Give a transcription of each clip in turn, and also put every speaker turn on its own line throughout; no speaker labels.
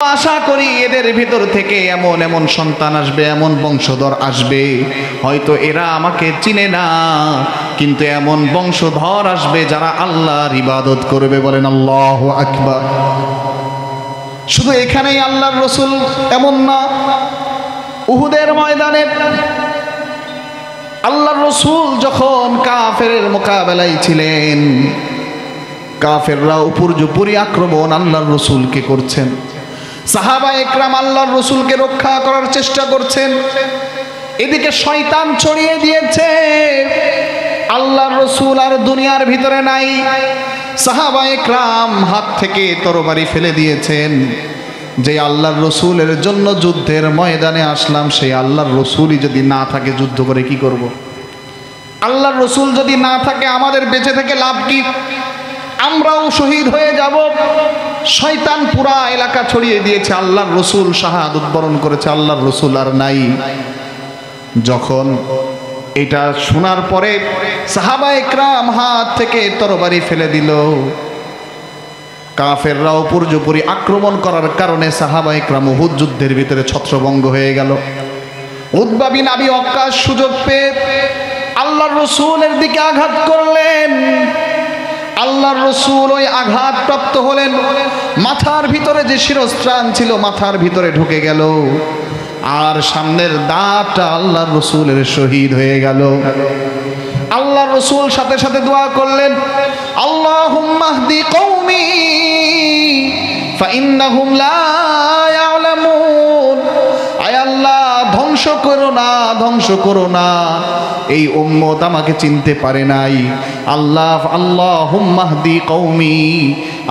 আশা করি এদের ভিতর থেকে এমন এমন সন্তান আসবে, এমন বংশধর আসবে, হয়তো এরা আমাকে চিনে না, কিন্তু এমন বংশধর আসবে যারা আল্লাহর ইবাদত করবে। বলেন আল্লাহু আকবার। শুধু এখানেই আল্লাহর রসুল এমন না, উহুদের ময়দানে আল্লাহর রসুল যখন কাফেরের মোকাবেলায় ছিলেন, কাফেররা উপর্যুপরি আক্রমণ আল্লাহর রসুলকে করছেন। সাহাবা একরাম আল্লাহর রসুলকে রক্ষা করার চেষ্টা করছেন, এদিকে শয়তান ছড়িয়ে দিয়েছে আল্লাহর রসুল আর দুনিয়ার ভিতরে নাই। সাহাবা একরাম হাত থেকে তরবারি ফেলে দিয়েছেন, যে আল্লাহর রসুলের জন্য যুদ্ধের ময়দানে আসলাম, সেই আল্লাহর রসুলই যদি না থাকে যুদ্ধ করে কি করব? আল্লাহর রসুল যদি না থাকে আমাদের বেঁচে থেকে লাভ কি? আমরাও শহীদ হয়ে যাব। শয়তান পুরা এলাকা ছড়িয়ে দিয়েছে, আল্লাহর রসুল শাহাদাত বরণ করেছে, আল্লাহর রসুল আর নাই। যখন এটা শোনার পরে সাহাবা একরাম হাত থেকে তরবারি ফেলে দিল, কাফেররা উপর্যুপরি আক্রমণ করার কারণে সাহাবা একরাম উহুদ যুদ্ধের ভিতরে ছত্রভঙ্গ হয়ে গেল। উতবা বিন আবি ওয়াক্কাস সুযোগ পেয়ে আল্লাহর রসুলের দিকে আঘাত করলেন। আল্লাহর রসুল ওই আঘাত প্রাপ্ত হলেন, মাথার ভিতরে যে শিরস্ত্রাণ ছিল মাথার ভিতরে ঢুকে গেল, আর সামনের দাঁতটা আল্লাহর রসুলের শহীদ হয়ে গেল। আল্লাহর রসুল সাথে সাথে দোয়া করলেন, আল্লাহুম্মা হদি কওমি ফাইন্নাহুম লা ইয়ালামুন। আয় আল্লাহ, ধ্বংস করো না, ধ্বংস করো না, এই উম্মত আমাকে চিনতে পারে নাই। আল্লাহুম্মা হদি কওমি,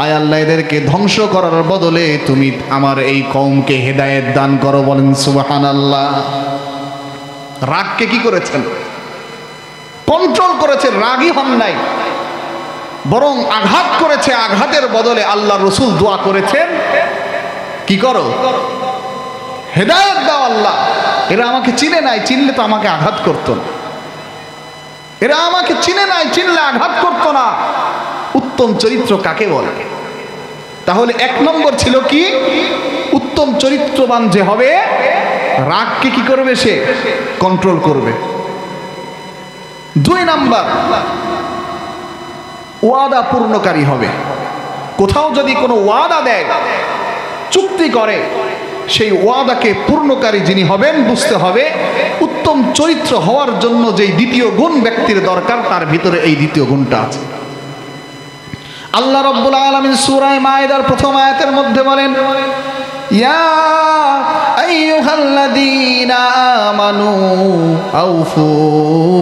আয় আল্লাহ এদেরকে ধ্বংস করার বদলে তুমি আমার এই কওমকে হেদায়েত দান করো। বলেন সুবহানাল্লাহ। রাগকে কি করেছেন? কন্ট্রোল করেছে, রাগী হন নাই, বরং আঘাত করেছে। আঘাতের বদলে আল্লাহ রসুল দোয়া করেছেন, কি করো? হেদায়েত দাও আল্লাহ। এরা আমাকে চিনে নাই, চিনলে তো আমাকে আঘাত করতো না। এরা আমাকে চিনে নাই, চিনলে আঘাত করতো না। উত্তম চরিত্র কাকে বলে? তাহলে এক নম্বর ছিল কি? উত্তম চরিত্রবান যে হবে, রাগকে কি করবে? সে কন্ট্রোল করবে। দুই নাম্বার, ওয়াদা পূর্ণকারী হবে। কোথাও যদি কোনো ওয়াদা দেয়, চুক্তি করে, সেই ওয়াদাকে পূর্ণকারী যিনি হবেন বুঝতে হবে উত্তম চরিত্র হওয়ার জন্য যেই দ্বিতীয় গুণ ব্যক্তির দরকার, তার ভিতরে এই দ্বিতীয় গুণটা আছে। আল্লাহ রাব্বুল আলামিন সূরা মায়েদার প্রথম আয়াতের মধ্যে বলেন, ইয়া আইয়ুহাল্লাযীনা আমানু আউফু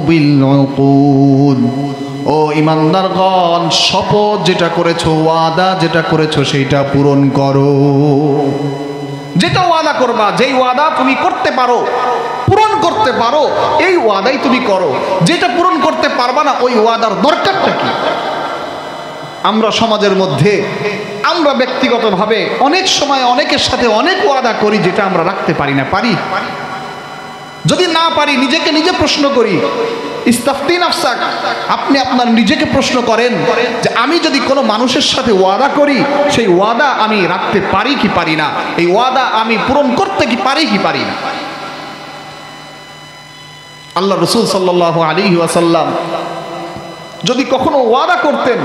বিল উকুদ। ও ঈমানদারগণ, শপথ যেটা করেছো, ওয়াদা যেটা করেছো, সেইটা পূরণ করো। যেটা ওয়াদা করবা, যেই ওয়াদা তুমি করতে পারো, পূরণ করতে পারো, এই ওয়াদাই তুমি করো। যেটা পূরণ করতে পারবা না, ওই ওয়াদার দরকারটা কি? আমরা সমাজের মধ্যে, আমরা ব্যক্তিগতভাবে অনেক সময় অনেকের সাথে অনেক ওয়াদা করি যেটা আমরা রাখতে পারি না। পারি? যদি না পারি, নিজেকে নিজে প্রশ্ন করি। ইস্তাফতি নাফসাক, আপনি আপনার নিজেকে প্রশ্ন করেন যে আমি যদি কোনো মানুষের সাথে ওয়াদা করি, সেই ওয়াদা আমি রাখতে পারি কি পারি না, এই ওয়াদা আমি পূরণ করতে কি পারি কি পারি না। আল্লাহ রাসূল সাল্লাল্লাহু আলাইহি ওয়াসাল্লাম যদি কখনো ওয়াদা করতেন,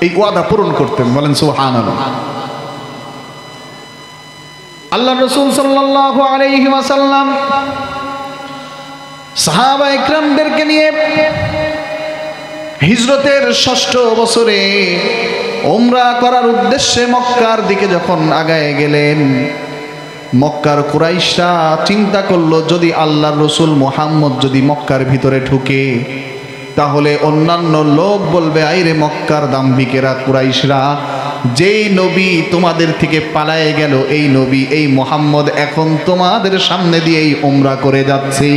এই ওয়াদা পূরণ করতেন। বলেন সুবহানাল্লাহ। আল্লাহ রাসূল সাল্লাল্লাহু আলাইহি ওয়াসাল্লাম সাহাবা ইকরামদেরকে নিয়ে হিজরতের ৬ষ্ঠ বছরে উমরা করার উদ্দেশ্যে মক্কার দিকে যখন আগায় গেলেন, মক্কার কুরাইশরা চিন্তা করলো, যদি আল্লাহর রসুল মুহাম্মদ যদি মক্কার ভিতরে ঢুকে, তাহলে অন্যান্য লোক বলবে, আইরে মক্কার দাম্ভিকেরা, কুরাইশরা, যেই নবী তোমাদের থেকে পালায়ে গেল, এই নবী, এই মুহাম্মদ এখন তোমাদের সামনে দিয়েই উমরা করে যাচ্ছে।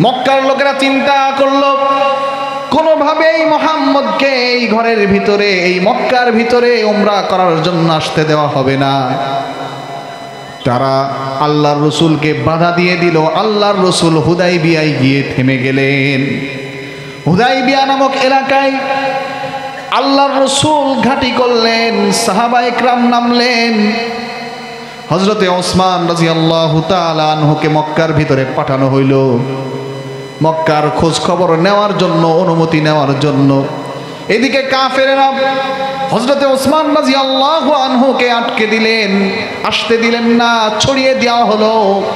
মক্কার লোকেরা চিন্তা করলো, কোনোভাবেই মুহাম্মদকে এই ঘরের ভিতরে, এই মক্কার ভিতরে উমরা করার জন্য আসতে দেওয়া হবে না। তারা আল্লাহর রসুলকে বাধা দিয়ে দিল। আল্লাহর রসুল হুদাইবিয়ায় গিয়ে থেমে গেলেন। হুদাইবিয়া নামক এলাকায় আল্লাহর রসুল ঘাঁটি করলেন, সাহাবা একরাম নামলেন। হযরতে ওসমান রাদিয়াল্লাহু তাআলা আনহুকে মক্কার ভিতরে পাঠানো হইল, মক্কার খোঁজ খবর নেওয়ার জন্য, অনুমতি নেওয়ার জন্য। এদিকে কাফেরেরা হযরতে ওসমান রাদিয়াল্লাহু আনহুকে আটকে দিলেন, আসতে দিলেন না, ছড়িয়ে দেওয়া হলো।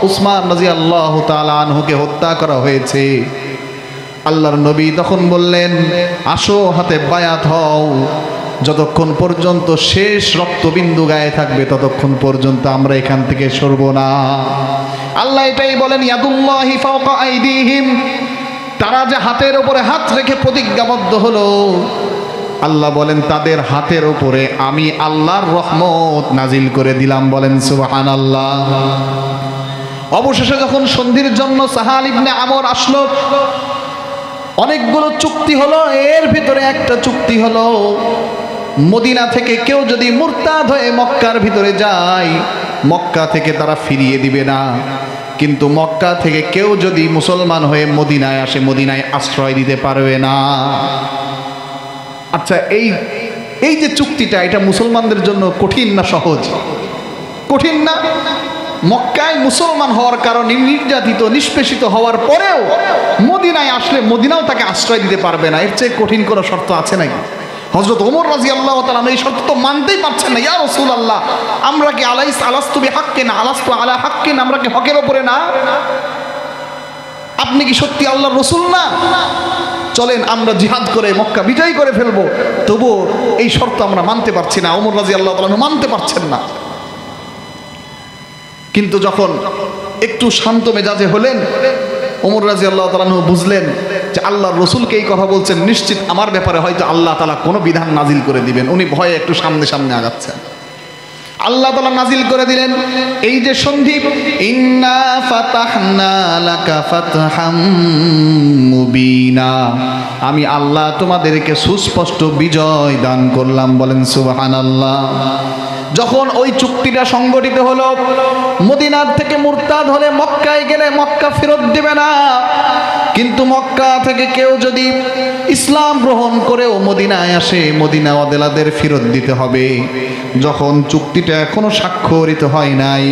ওসমান রাদিয়াল্লাহু তাআলা আনহুকে হত্যা করা হয়েছে। আল্লাহর নবী তখন বললেন, আসো হাতে বায়াত হও, যতক্ষণ পর্যন্ত শেষ রক্তবিন্দু গায়ে থাকবে ততক্ষণ পর্যন্ত আমরা এখান থেকে সরব না। আল্লাহ এটাই বলেন, ইয়াদুল্লাহি ফাওকা আইদিহিম, তারা যে হাতের উপরে হাত রেখে প্রতিজ্ঞাবদ্ধ হলো, আল্লাহ বলেন তাদের হাতের উপরে আমি আল্লাহর রহমত নাজিল করে দিলাম। বলেন সুবহানাল্লাহ। অবশেষে যখন সন্ধির জন্য সাহাল ইবনে আমর আসলো, অনেকগুলো চুক্তি হলো, এর ভিতরে একটা চুক্তি হলো, মদিনা থেকে কেউ যদি মুরতাদ হয়ে মক্কার ভিতরে যায়, মক্কা থেকে তারা ফিরিয়ে দিবে না। কিন্তু মক্কা থেকে কেউ যদি মুসলমান হয়ে মদিনায় আসে, মদিনায় আশ্রয় দিতে পারবে না। আচ্ছা, এই যে চুক্তিটা, এটা মুসলমানদের জন্য কঠিন না সহজ? কঠিন না? মক্কায় মুসলমান হওয়ার কারণে নির্যাতিত, নিষ্পেষিত হওয়ার পরেও মদিনায় আসলে মদিনাও তাকে আশ্রয় দিতে পারবে না। এর চেয়ে কঠিন কোনো শর্ত আছে নাকি? হযরত ওমর রাদিয়াল্লাহু তাআলা এই শর্ত তো মানতেই পারছেন না। ইয়া রাসূলুল্লাহ, আমরা কি আলাস্তু বিহাক্কিন, আলাস্তু আলা হাক্কিন, আমরা কি হকের উপরে না? আপনি কি সত্যি আল্লাহর রাসূল না? চলেন আমরা জিহাদ করে মক্কা বিজয় করে ফেলবো। তবু এই শর্ত আমরা মানতে পারছি না। ওমর রাদিয়াল্লাহু তাআলা মানতে পারছেন না। কিন্তু যখন একটু শান্ত মেজাজে হলেন, ওমর রাদিয়াল্লাহু তাআলা বুঝলেন যে আল্লাহর রাসূলকে এই কথা বলছেন, নিশ্চিত আমার ব্যাপারে হয়তো আল্লাহ তাআলা কোনো বিধান নাজিল করে দিবেন। উনি ভয়ে একটু সামনে সামনে আগাচ্ছেন। আল্লাহ তাআলা নাজিল করে দিলেন এই যে সন্ধি, ইন্না ফাতাহনা লাকা ফাতহাম মুবিনা, আমি আল্লাহ তোমাদেরকে সুস্পষ্ট বিজয় দান করলাম। বলেন সুবহানাল্লাহ। যখন ওই চুক্তিটা সংগঠিত হলো, মদিনার থেকে মুরতাদ হলে মক্কায় গেলে মক্কা ফেরত দেবে না, কিন্তু মক্কা থেকে কেউ যদি ইসলাম গ্রহণ করেও মদিনায় আসে, মদিনা ওয়াদেলাদের ফেরত দিতে হবে। যখন চুক্তিটা এখনো স্বাক্ষরিত হয় নাই,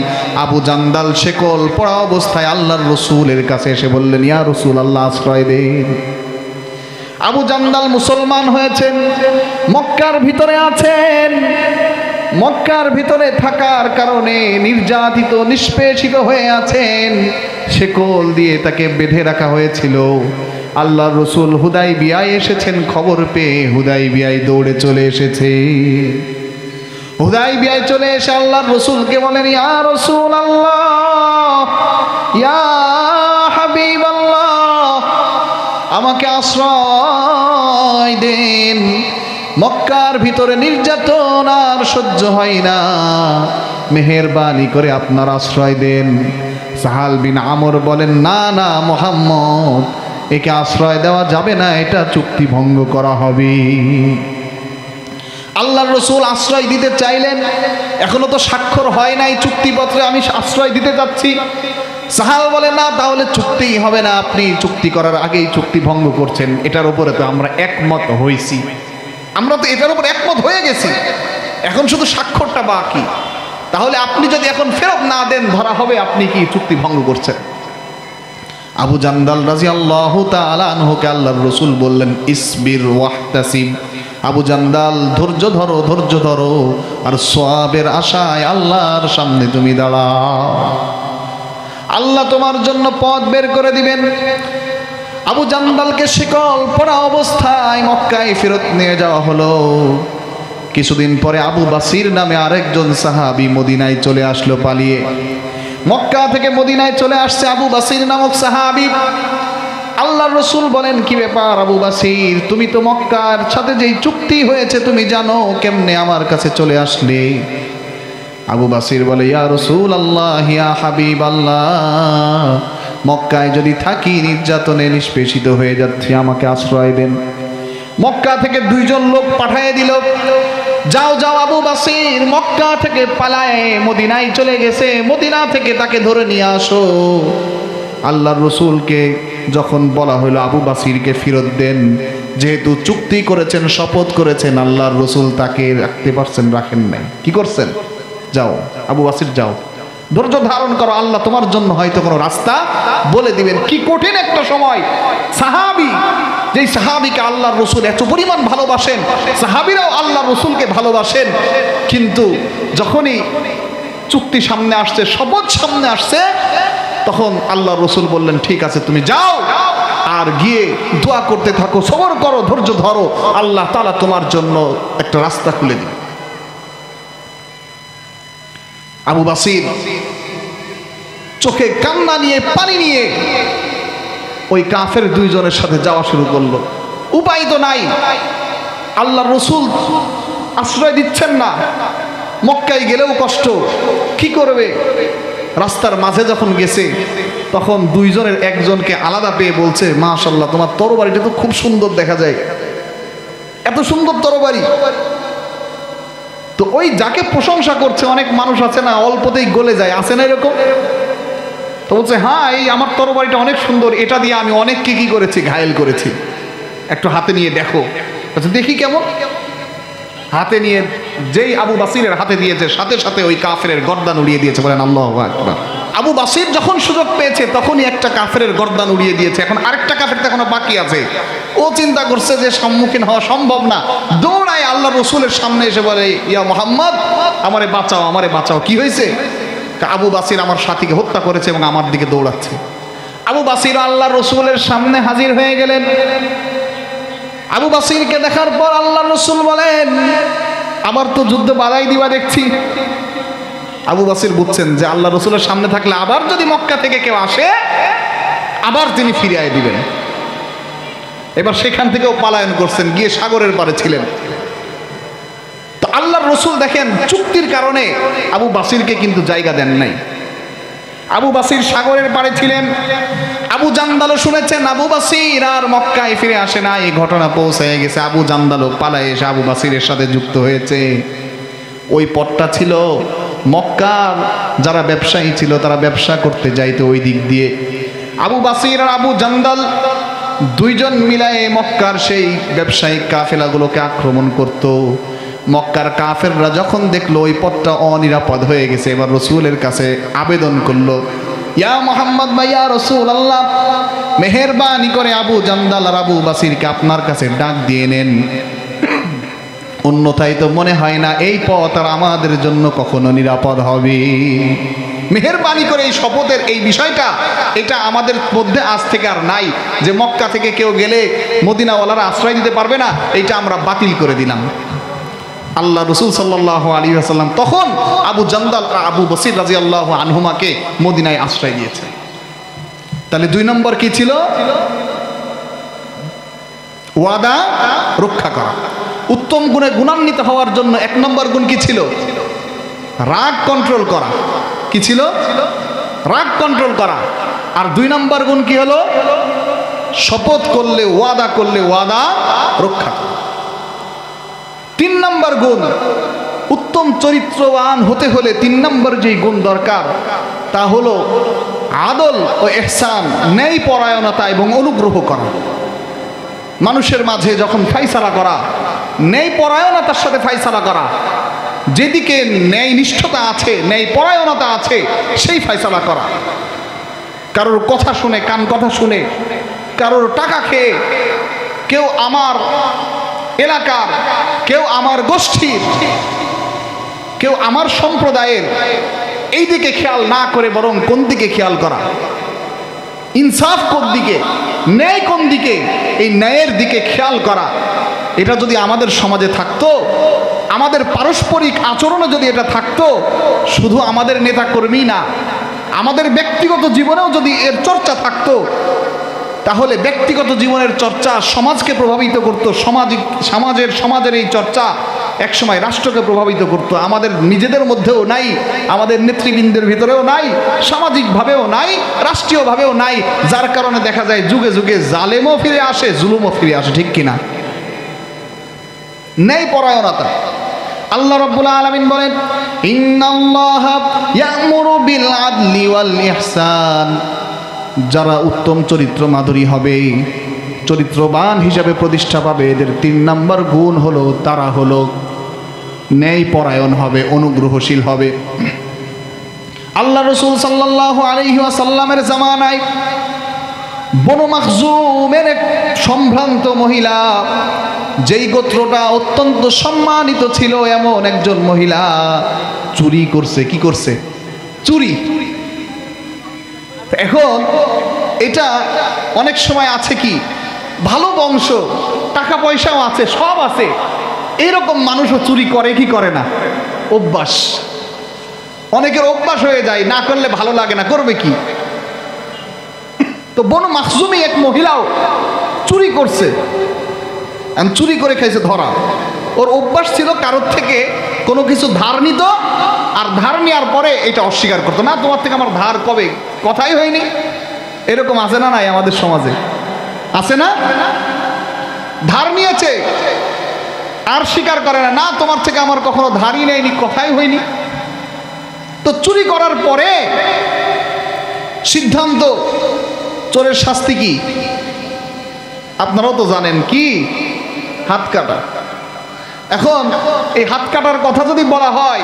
আবু জান্দাল শেকল পড়া অবস্থায় আল্লাহর রসুলের কাছে এসে বললেন, ইয়া রাসূলুল্লাহ আশ্রয় দেন। আবু জান্দাল মুসলমান হয়েছেন, মক্কার ভিতরে আছেন। মক্কার ভিতরে থাকার কারণে নির্যাতিত, নিষ্পেষিত হয়ে আছেন, শেকল দিয়ে তাকে বেঁধে রাখা হয়েছিল। আল্লাহর রাসূল হুদাইবিয়ায় এসেছেন, খবর পেয়ে হুদাইবিয়ায় দৌড়ে চলে এসেছে। হুদাইবিয়ায় চলে এসে আল্লাহর রাসূলকে বলেন, ইয়া রাসূলুল্লাহ, ইয়া হাবিবাল্লাহ, আমাকে আশ্রয় দেন। মক্কার ভিতরে নির্যাতন আর সহ্য হয় না, মেহেরবানি করে আপনার আশ্রয় দেন। সাহাল বিন আমর বলেন, না না মুহাম্মদ, একে আশ্রয় দেওয়া যাবে না, এটা চুক্তি ভঙ্গ করা হবে। আল্লাহর রাসূল আশ্রয় দিতে চাইলেন, এখনো তো স্বাক্ষর হয় নাই চুক্তিপত্রে, আমি আশ্রয় দিতে যাচ্ছি। সাহাল বলে, না তাহলে চুক্তিই হবে না, আপনি চুক্তি করার আগেই চুক্তি ভঙ্গ করছেন। এটার উপরে তো আমরা একমত হয়েছি, আমরা তো এটার উপর একমত হয়ে গেছি, এখন শুধু স্বাক্ষরটা বাকি। তাহলে আপনি যদি এখন ফেরত না দেন, ধরা হবে আপনি কি চুক্তি ভঙ্গ করছেন। আবু জান্দাল রাদিয়াল্লাহু তাআলা আনহুকে আল্লাহর রাসূল বললেন, ইসবির ওয়াহতাসিব, আবু জান্দাল ধৈর্য ধরো, ধৈর্য ধরো, আর সওয়াবের আশায় আল্লাহর সামনে তুমি দাঁড়াও, আল্লাহ তোমার জন্য পথ বের করে দিবেন। আবু জান্দালকে শিকল পরা অবস্থায় মক্কায় ফেরত নিয়ে যাওয়া হলো। কিছুদিন পরে আবু বাসির নামে আরেকজন সাহাবী মদিনায় চলে আসলো পালিয়ে। মক্কা থেকে মদিনায় চলে আসছে আবু বাসির নামক সাহাবী। আল্লাহর রাসূল বলেন, কি ব্যাপার আবু বাসির, তুমি তো মক্কার সাথে যেই চুক্তি হয়েছে তুমি জানো, কেমনে আমার কাছে চলে আসলে? আবু বাসির বলে, ইয়া রাসূলুল্লাহ, ইয়া হাবিবাল্লাহ, মক্কায় যদি থাকি নির্যাতনে নিষ্পেষিত হয়ে যাচ্ছি, আমাকে আশ্রয় দেন। মক্কা থেকে দুইজন লোক পাঠিয়ে দিল, যাও যাও আবু বাসির মক্কা থেকে পালায় মদিনায় চলে গেছে, মদিনা থেকে তাকে ধরে নিয়ে আসো। আল্লাহর রাসূলকে যখন বলা হলো আবু বাসিরকে ফেরত দেন, যেহেতু চুক্তি করেছেন, শপথ করেছেন, আল্লাহর রসুল তাকে রাখতে পারছেন, রাখেন নাই। কি করছেন? যাও আবু বাসির যাও, ধৈর্য ধারণ করো, আল্লাহ তোমার জন্য হয়তো কোনো রাস্তা বলে দিবেন। কি কঠিন একটা সময়। সাহাবী, যেই সাহাবীকে আল্লাহর রসুল এত পরিমাণ ভালোবাসেন, সাহাবীরাও আল্লাহর রসুলকে ভালোবাসেন, কিন্তু যখনই চুক্তি সামনে আসছে, শপথ সামনে আসছে, তখন আল্লাহর রসুল বললেন ঠিক আছে তুমি যাও, আর গিয়ে দোয়া করতে থাকো, সবর করো, ধৈর্য ধরো, আল্লাহ তাআলা তোমার জন্য একটা রাস্তা খুলে দিবে। আবু বাসির চোখে কান্না নিয়ে, পানি নিয়ে ওই কাফের দুইজনের সাথে যাওয়া শুরু করলো। উপায় তো নাই, আল্লাহর রসুল আশ্রয় দিচ্ছেন না, মক্কায় গেলেও কষ্ট, কি করবে? রাস্তার মাঝে যখন গেছে, তখন দুইজনের একজনকে আলাদা পেয়ে বলছে, মাশাআল্লাহ তোমার তরবারিটা তো খুব সুন্দর দেখা যায়, এত সুন্দর তরবারি। তো ওই যাকে প্রশংসা করছে, অনেক মানুষ আছে না অল্পতেই গলে যায়, আছে না এরকম? তো বলছে হ্যাঁ এই আমার তরবারিটা অনেক সুন্দর, এটা দিয়ে আমি অনেককে কি করেছি, ঘায়েল করেছি, একটু হাতে নিয়ে দেখো। আচ্ছা দেখি কেমন। হাতে নিয়ে যেই আবু বাসিরের হাতে দিয়েছে, সাথে সাথে ওই কাফেরের গর্দান উড়িয়ে দিয়েছে। বলেন আল্লাহু আকবার। আবু বাসির যখন সুযোগ পেয়েছে, তখনই একটা কাফেরের গর্দান উড়িয়ে দিয়েছে। এখন আরেকটা কাফের তো এখনো বাকি আছে। ও চিন্তা করছে যে সম্মুখীন হওয়া সম্ভব না, দৌড়ায় আল্লাহ রসুলের সামনে এসে বলে, ইয়া মুহাম্মদ আমারে বাঁচাও, আমারে বাঁচাও। কি হয়েছে? আবু বাসির আমার সাথীকে হত্যা করেছে এবং আমার দিকে দৌড়াচ্ছে। আবু বাসির আল্লাহ রসুলের সামনে হাজির হয়ে গেলেন। আবু বাসিরকে দেখার পর আল্লাহ রসুল বলেন, আবার তো যুদ্ধ বাধাই দিবা দেখছি। আবু বাসির বুঝছেন যে আল্লাহ রসুলের সামনে থাকলে আবার যদি মক্কা থেকে কেউ আসে, আবার তিনি ফিরিয়ে দিবেন। এবার সেখান থেকেও পালায়ন করছেন, গিয়ে সাগরের পাড়ে ছিলেন। তো আল্লাহর রসুল দেখেন চুক্তির কারণে আবু বাসিরকে কিন্তু জায়গা দেন নাই। আবু বাসির সাগরের পাড়ে ছিলেন। আবু জান্দালও শুনেছেন আবু বাসির আর মক্কায় ফিরে আসে না, এই ঘটনা পৌঁছে গেছে। আবু জান্দালও পালায় এসে আবু বাসিরের সাথে যুক্ত হয়েছে। ওই পথটা ছিল মক্কার যারা ব্যবসায়ী ছিল, তারা ব্যবসা করতে যাইতো ওই দিক দিয়ে। আবু বাসির আর আবু জান্দাল দুইজন মিলায়ে মক্কার সেই ব্যবসায়িক কাফেলাগুলোকে আক্রমণ করত। মক্কার কাফেররা যখন দেখলো ওই পথটা অনিরাপদ হয়ে গেছে, এবার রসুলের কাছে আবেদন করলো, ইয়া মুহাম্মদ বা ইয়া রাসূলুল্লাহ, মেহেরবানি করে আবু জান্দাল আর আবু বাসিরকে আপনার কাছে ডাক দিয়ে নেন, অন্যথায় তো মনে হয় না এই পথ আর আমাদের জন্য কখনো নিরাপদ হবে। মেহেরবানি করে এই শপথের এই বিষয়টা, এটা আমাদের মধ্যে আজ থেকে আর নাই যে মক্কা থেকে কেউ গেলে মদিনাওয়ালারা আশ্রয় দিতে পারবে না, এটা আমরা বাতিল করে দিলাম। আল্লাহ রসুল সাল্লাল্লাহু আলাইহি ওয়াসাল্লাম তখন আবু জান্দাল আর আবু বাসির রাদিয়াল্লাহু আনহুমাকে মদিনায় আশ্রয় দিয়েছে। তাহলে 2 নম্বর কি ছিল? ওয়াদা রক্ষা করা। উত্তম গুণে গুণান্বিত হওয়ার জন্য 1 নম্বর গুণ কি ছিল? রাগ কন্ট্রোল করা। কি ছিল? রাগ কন্ট্রোল করা। আর 2 নম্বর গুণ কি হলো? শপথ করলে, ওয়াদা করলে ওয়াদা রক্ষা করা। 3 নম্বর গুণ, উত্তম চরিত্রবান হতে হলে 3 নম্বর যেই গুণ দরকার তা হলো আদল ও ইহসান, ন্যায় পরায়ণতা এবং অনুগ্রহ করা। মানুষের মাঝে যখন ফাইসালা করা, ন্যায় পরায়ণতার সাথে ফাইসালা করা, যেদিকে ন্যায় নিষ্ঠতা আছে, ন্যায় পরায়ণতা আছে, সেই ফাইসালা করা। কারোর কথা শুনে, কান কথা শুনে, কারোর টাকা খেয়ে, কেউ আমার এলাকার, কেউ আমার গোষ্ঠীর, কেউ আমার সম্প্রদায়ের, এই দিকে খেয়াল না করে বরং কোন দিকে খেয়াল করা, ইনসাফ কোন দিকে, ন্যায় কোন দিকে, এই ন্যায়ের দিকে খেয়াল করা। এটা যদি আমাদের সমাজে থাকতো, আমাদের পারস্পরিক আচরণে যদি এটা থাকতো, শুধু আমাদের নেতা কর্মী না, আমাদের ব্যক্তিগত জীবনেও যদি এর চর্চা থাকতো, তাহলে ব্যক্তিগত জীবনের চর্চা সমাজকে প্রভাবিত করত। সমাজের এই চর্চা একসময় রাষ্ট্রকে প্রভাবিত করত। আমাদের নিজেদের মধ্যেও নাই, আমাদের নেতৃবৃন্দের ভিতরেও নাই, সামাজিকভাবেও নাই, রাষ্ট্রীয়ভাবেও নাই, যার কারণে দেখা যায় যুগে যুগে জালেমও ফিরে আসে, জুলুমও ফিরে আসে। ঠিক কিনা? ন্যায় পরায়ণতা। আল্লাহ রাব্বুল আলামিন বলেন, ইন্নাল্লাহা ইয়া'মুরু বিল আদলি ওয়াল ইহসান। যারা উত্তম চরিত্র মাধুরী হবে, চরিত্রবান হিসাবে প্রতিষ্ঠা পাবে, এদের 3 নম্বর গুণ হলো তারা হলো ন্যায় পরায়ণ হবে, অনুগ্রহশীল হবে। আল্লাহ রসুল সাল্লাল্লাহু আলাইহি ওয়াসাল্লামের জামানায় বনু মাখজুমের এক সম্ভ্রান্ত মহিলা, যেই গোত্রটা অত্যন্ত সম্মানিত ছিল, এমন একজন মহিলা চুরি করছে। কি করছে? চুরি। এখন এটা অনেক সময় আছে কি, ভালো বংশ, টাকা পয়সাও আছে, সব আছে, এরকম মানুষও চুরি করে কি করে না? অভ্যাস। অনেকের অভ্যাস হয়ে যায়, না করলে ভালো লাগে না, করবে কি? তো বনু মাখজুমি এক মহিলাও চুরি করছে, চুরি করে খাইছে ধরা। ওর অভ্যাস ছিল কারোর থেকে কোনো কিছু ধার নিত, আর ধার নেওয়ার পরে এটা অস্বীকার করতো, না তোমার থেকে আমার ধার কবে, কথাই হয়নি। এরকম আছে না? নাই আমাদের সমাজে আছে না? ধার নিয়েছে আর স্বীকার করে না, না তোমার থেকে আমার কখনো ধারই নেয়নি, কথাই হয়নি। তো চুরি করার পরে সিদ্ধান্ত, চোরের শাস্তি কি আপনারাও তো জানেন, কি? হাত কাটা। এখন এই হাত কাটার কথা যদি বলা হয়,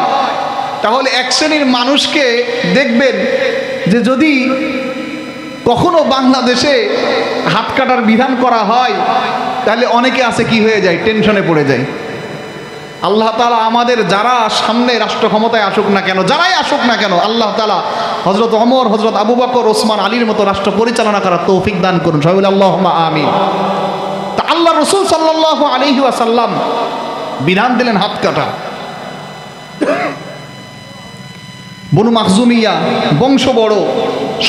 তাহলে এক শ্রেণীর মানুষকে দেখবেন যে যদি কখনো বাংলাদেশে হাত কাটার বিধান করা হয়, তাহলে অনেকে আছে কি হয়ে যায়, টেনশনে পড়ে যায়। আল্লাহ তাআলা আমাদের যারা সামনে রাষ্ট্র ক্ষমতায় আসুক না কেন, যারাই আসুক না কেন, আল্লাহ তাআলা হযরত ওমর, হযরত আবু বকর, ওসমান, আলীর মতো রাষ্ট্র পরিচালনা করার তৌফিক দান করুন। সবাই বলি আল্লাহুম্মা আমিন। তা আল্লাহ রাসূল সাল্লাল্লাহু আলাইহি ওয়াসাল্লাম বিধান দিলেন হাত কাটা। বনু মাখজুমিয়া বংশ বড়,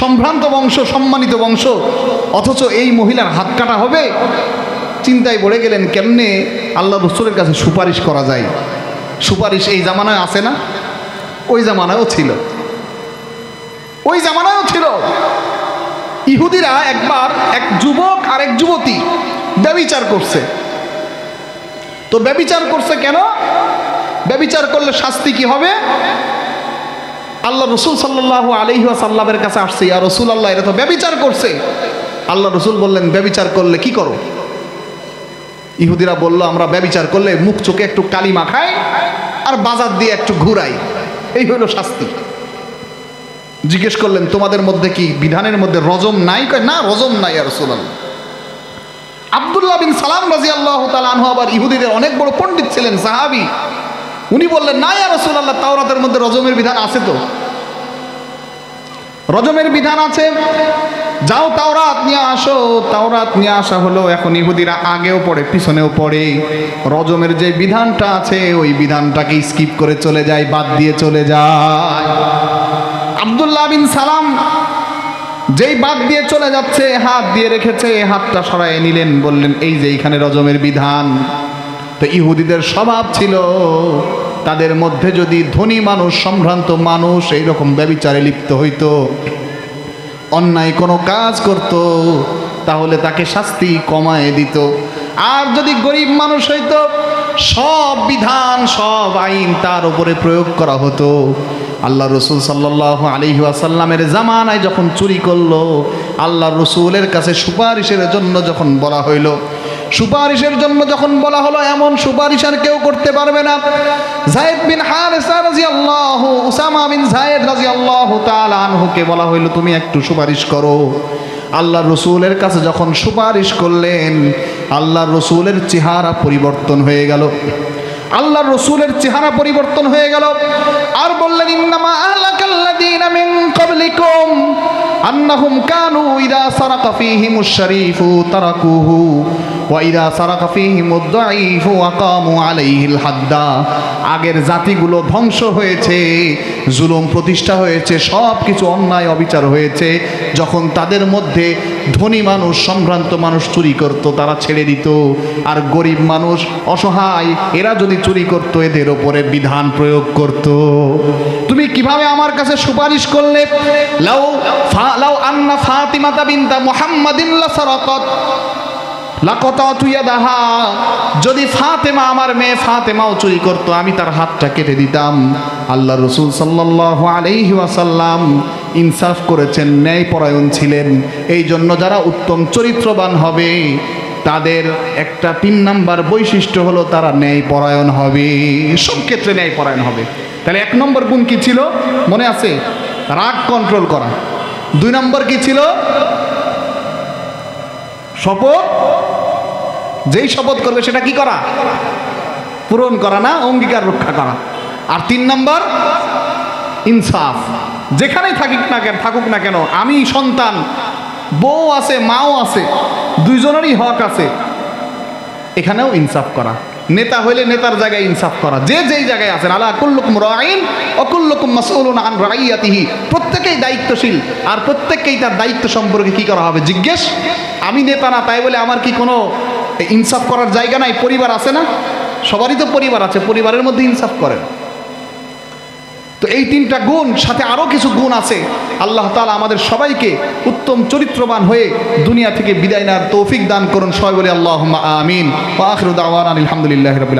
সম্ভ্রান্ত বংশ, সম্মানিত বংশ, অথচ এই মহিলার হাত কাটা হবে। চিন্তায় পড়ে গেলেন কেমনে আল্লাহ রসুলের কাছে সুপারিশ করা যায়। সুপারিশ এই জামানায় আছে না? ওই জামানায়ও ছিল, ওই জামানায়ও ছিল। ইহুদিরা একবার এক যুবক আর এক যুবতী ব্যভিচার করছে। তো ব্যভিচার করছে কেন? ব্যভিচার করলে শাস্তি কি হবে? আল্লাহ রসুল সাল্লাল্লাহু আলাইহি ওয়াসাল্লামের কাছে আসছে, ইয়া রাসূলুল্লাহ, এরা তো ব্যভিচার করছে। আল্লাহ রসুল বললেন, ব্যভিচার করলে কি করো? ইহুদিরা বলল, আমরা ব্যভিচার করলে মুখ চোখে একটু কালি মাখাই আর বাজার দিয়ে একটু ঘুরাই, এই হলো শাস্তি। জিজ্ঞেস করলেন, তোমাদের মধ্যে কি বিধানের মধ্যে রজম নাই? কয় না, রজম নাই ইয়া রাসূলুল্লাহ। আব্দুল্লাহ বিন সালাম রাদিয়াল্লাহু তাআলা আনহু আবার ইহুদিদের অনেক বড় পণ্ডিত ছিলেন, সাহাবী। উনি বললেন, না ইয়া রাসূলুল্লাহ, তাওরাতের মধ্যে রজমের বিধান আছে, তো রজমের বিধান আছে, যাও তাওরাত নিয়ে আসো। তাওরাত নিয়ে আসা হলো। এখন ইহুদিরা আগেও পড়ে পিছনেও পড়ে, রজমের যে বিধানটা আছে ওই বিধানটাকে স্কিপ করে চলে যায়, বাদ দিয়ে চলে যায়। আব্দুল্লাহ বিন সালাম যেই বাদ দিয়ে চলে যাচ্ছে, হাত দিয়ে রেখেছে, হাতটা সরায় নিলেন, বললেন, এই যে এখানে রজমের বিধান। তো ইহুদিদের স্বভাব ছিল, তাদের মধ্যে যদি ধনী মানুষ, সম্ভ্রান্ত মানুষ এইরকম ব্যভিচারে লিপ্ত হইতো, অন্যায় কোনো কাজ করত, তাহলে তাকে শাস্তি কমায় দিত। আর যদি গরিব মানুষ হইতো, সব বিধান, সব আইন তার উপরে প্রয়োগ করা হতো। আল্লাহ রসুল সাল্লাল্লাহু আলাইহি ওয়াসাল্লামের জামানায় যখন চুরি করলো, আল্লাহ রসুলের কাছে সুপারিশের জন্য যখন বলা হইল, সুপারিশের জন্য যখন বলা হলো, এমন সুপারিশ আর কেউ করতে পারবে না। যায়েদ বিন হারেসা রাদিয়াল্লাহু, উসামা বিন যায়েদ রাদিয়াল্লাহু তাআলা আনহুকে বলা হইল, তুমি একটু সুপারিশ করো। আল্লাহ রসুলের কাছে যখন সুপারিশ করলেন, আল্লাহ রসুলের চেহারা পরিবর্তন হয়ে গেল। আল্লাহ রসুলের চেহারা পরিবর্তন হয়ে গেল। আর বললেন, ইন্নামা আহলাকাল্লাযীনা মিন ক্বাবলিকুম আন্নাহুম কানু ইযা সারাকা ফীহিমুশ শরীফু তারাকুহু ওয়া ইযা সারাকা ফীহিমুদ দাঈফু আকামু আলাইহিল হাদ্দা। আগের জাতিগুলো ধ্বংস হয়েছে, জুলুম প্রতিষ্ঠা হয়েছে, সব কিছু অন্যায় অবিচার হয়েছে। যখন তাদের মধ্যে ধনী মানুষ, সম্ভ্রান্ত মানুষ চুরি করত, তারা ছেড়ে দিত, আর গরিব মানুষ, অসহায়, এরা যদি চুরি করত, এদের ওপরে বিধান প্রয়োগ করত। তুমি কিভাবে আমার কাছে সুপারিশ করলে? লাউ আন্না ফাতিমাতা বিনতা মুহাম্মাদিন লাসারাকাত লাকাতাতু ইয়াদাহা। যদি ফাতেমা, আমার মেয়ে ফাতেমাও চুরি করত, আমি তার হাতটা কেটে দিতাম। আল্লাহ রসুল সাল্লাল্লাহু আলাইহি ওয়াসাল্লাম ইনসাফ করেছেন, ন্যায়পরায়ণ ছিলেন। এই জন্য যারা উত্তম চরিত্রবান হবে তাদের একটা 3 নাম্বার বৈশিষ্ট্য হলো তারা ন্যায়পরায়ণ হবে, সব ক্ষেত্রে ন্যায়পরায়ণ হবে। তাহলে 1 নম্বর গুণ কি ছিল মনে আছে? রাগ কন্ট্রোল করা। 2 নম্বর কি ছিল? শপথ, যেই শপথ করবে সেটা কি করা? পূরণ করা, না অঙ্গীকার রক্ষা করা। আর 3 নম্বর ইনসাফ, যেখানেই থাকুক না কেন, আমি সন্তান, বউ আছে, মাও আছে, দুইজনেরই হক আছে, এখানেও ইনসাফ করা। নেতা হইলে নেতার জায়গায় ইনসাফ করা, যে যেই জায়গায় আছেন। আলা কুল্লুকুম রাঈন ওয়া কুল্লুকুম মাসউলুন আন রাইয়াতিহি, প্রত্যেকেই দায়িত্বশীল, আর প্রত্যেককেই তার দায়িত্ব সম্পর্কে কি করা হবে? জিজ্ঞেস। আমি নেতা না তাই বলে আমার কি কোনো ইনসাফ করার জায়গা নাই? পরিবার আছে না? সবারই তো পরিবার আছে, পরিবারের মধ্যে ইনসাফ করেন। তো এই 3টা গুণ, সাথে আরো কিছু গুণ আছে। আল্লাহ তাআলা আমাদের সবাইকে উত্তম চরিত্রবান হয়ে দুনিয়া থেকে বিদায় নেওয়ার তৌফিক দান করুন। সবাই বলে আল্লাহুম্মা আমিন। ওয়া আখিরু দাওয়ানা আলহামদুলিল্লাহি রাব্বিল আলামিন।